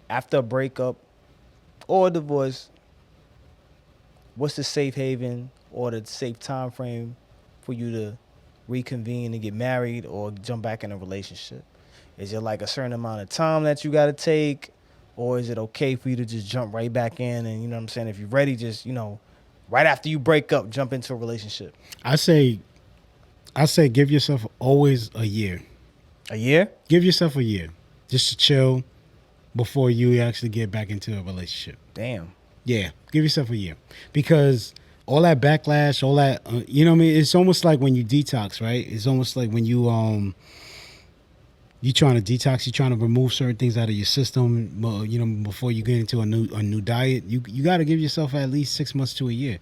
after a breakup or a divorce, what's the safe haven or the safe time frame for you to reconvene and get married or jump back in a relationship? Is it like a certain amount of time that you got to take, or is it okay for you to just jump right back in and, you know what I'm saying, if you're ready, just, right after you break up, jump into a relationship? I say give yourself always a year. A year? Give yourself a year just to chill before you actually get back into a relationship. Damn. Yeah, give yourself a year, because all that backlash, all that, you know what I mean? It's almost like when you detox, right? It's almost like when you trying to detox, you trying to remove certain things out of your system, before you get into a new diet. You got to give yourself at least 6 months to a year.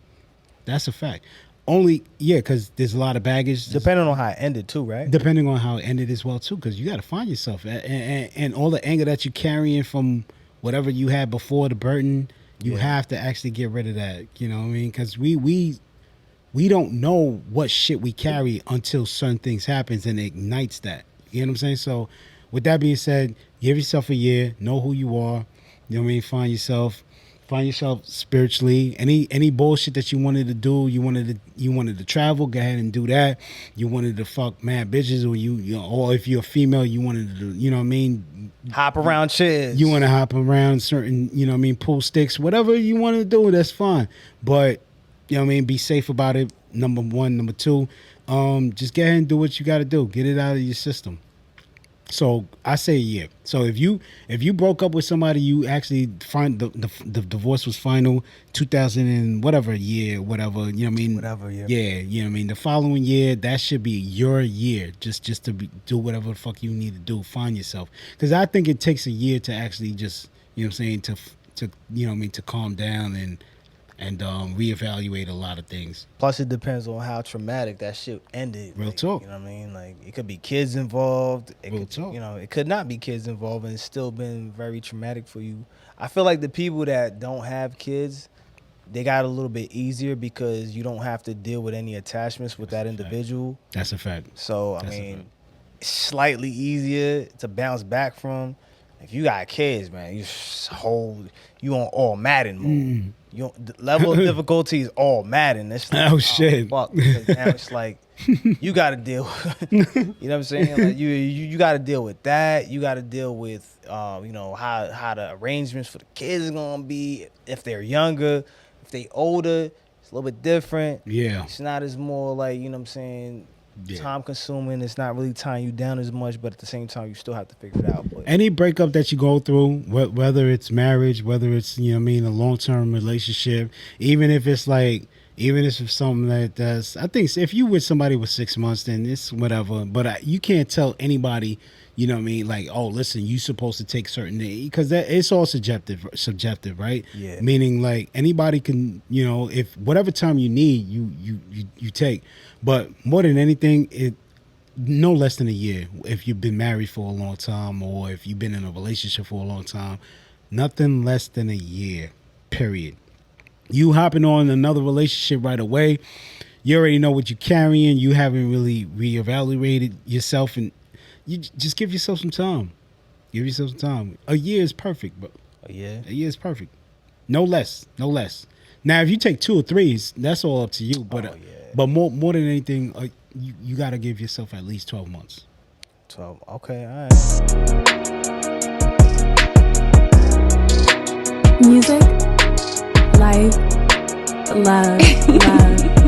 That's a fact. Because there's a lot of baggage. Depending on how it ended too, right? Depending on how it ended as well too, because you got to find yourself, and all the anger that you're carrying from whatever you had before, the burden, you have to actually get rid of that. You know what I mean? Because we don't know what shit we carry until certain things happens and it ignites that. You know what I'm saying? So with that being said, give yourself a year, know who you are. You know what I mean? Find yourself spiritually. Any bullshit that you wanted to do, you wanted to travel, go ahead and do that. You wanted to fuck mad bitches, or or if you're a female, you wanted to do, you know what I mean? Hop around chairs. You want to hop around certain, you know what I mean, pool sticks, whatever you want to do, that's fine. But, you know what I mean, be safe about it. Number one. Number two, just go ahead and do what you got to do. Get it out of your system. So I say a year. So if you broke up with somebody, you actually find the divorce was final 2000 and whatever year, whatever, you know what I mean? Whatever year. Yeah, you know what I mean? The following year, that should be your year, just to do whatever the fuck you need to do, find yourself. Because I think it takes a year to actually just, you know what I'm saying, to you know what I mean, to calm down and reevaluate a lot of things. Plus, it depends on how traumatic that shit ended. Real talk. You know what I mean? Like, it could be kids involved. Real talk. It could not be kids involved, and it's still been very traumatic for you. I feel like the people that don't have kids, they got a little bit easier because you don't have to deal with any attachments with that individual. That's a fact. So, I mean, it's slightly easier to bounce back from. If you got kids, man, you on all Madden mode. The level of difficulty is all Madden. It's like, shit. Fuck. Because now it's like you got to deal. You know what I'm saying? Like you got to deal with that. You got to deal with how the arrangements for the kids is gonna be. If they're younger, if they older, it's a little bit different. Yeah, it's not as more like, you know what I'm saying, time consuming. It's not really tying you down as much, but at the same time, you still have to figure it out. But any breakup that you go through, whether it's marriage, whether it's, you know what I mean, a long-term relationship, even if it's something that's, I think if you with somebody with 6 months, then it's whatever. But you can't tell anybody, you know what I mean, like, oh, listen, you supposed to take certain things, because it's all subjective, right? Yeah. Meaning, like, anybody can, you know, if whatever time you need, you take. But more than anything, no less than a year. If you've been married for a long time, or if you've been in a relationship for a long time, nothing less than a year, period. You hopping on another relationship right away, you already know what you're carrying. You haven't really reevaluated yourself, and you just give yourself some time. Give yourself some time. A year is perfect, bro. A year is perfect. No less. Now, if you take 2 or 3, that's all up to you. But but more than anything, you got to give yourself at least 12 months. 12. Okay, all right. Music, life, love.